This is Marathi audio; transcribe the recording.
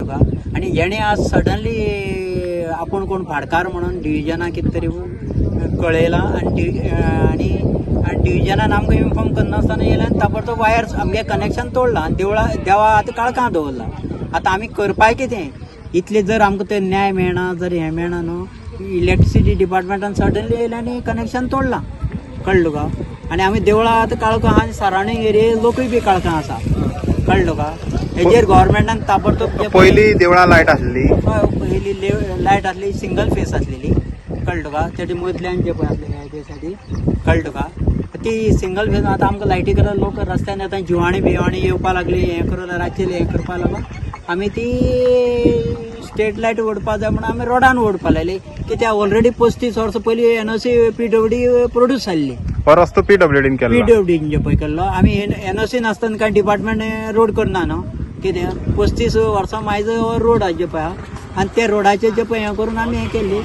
का. आणि हेणे आज सडनली आपण कोण भाडकार म्हणून डिव्हिजना कितें तरी कळयला आणि डिव्हिजनान आमकां इन्फॉर्म करनासतना येयला आनी ताबडतोब वायर आमगे कनेक्शन तोडलां आनी देवा आतां काळखां दवरला. आतां आमी करपाक कितें इतले जर आमकां ते न्याय मेळना जर हें मेळना न्हू इलेक्ट्रिसिटी डिपार्टमेंटान सडनली येयलें आनी कनेक्शन तोडलां कळ्ळो का. आनी आमी देवळां आतां काळखां आहा आनी सरावंडींग एरिये लोकूय बी काळखां आसा कळ्ळो का. हेजेर गव्हर्मेंटान ताबडतोब पयलीं देवळां लायट आसली पयली लायट आसली सिंगल फेस आसलेली कळ्ळो का. तेजे मदल्यान जे पळय आसलें हेजे साठी कळ्ळो का. ती सिंगल फेस आतां आमकां लायटी करता लोक रस्त्यान येता जिवाणी बिवाणी येवपा लागली हें करून रातचे हें करपा लागून आमी ती स्टेट लायट ओडपा जाय म्हणून आमी रोडान ओडपा लायली. कित्याक ऑलरेडी 35 वर्सां पयलीं एनओसी PWD प्रोड्यूस जाल्ली. हो रस्तो PWDन केल्लो. PWDन जे पळय केल्लो आमी एनओसी नासतना कांय डिपार्टमेंट रोड करना न्हू. कितें 35 वर्सां मायज रोड जे पळय आहा आनी त्या रोडाचेर जे पळय हें करून आमी हें केल्ली.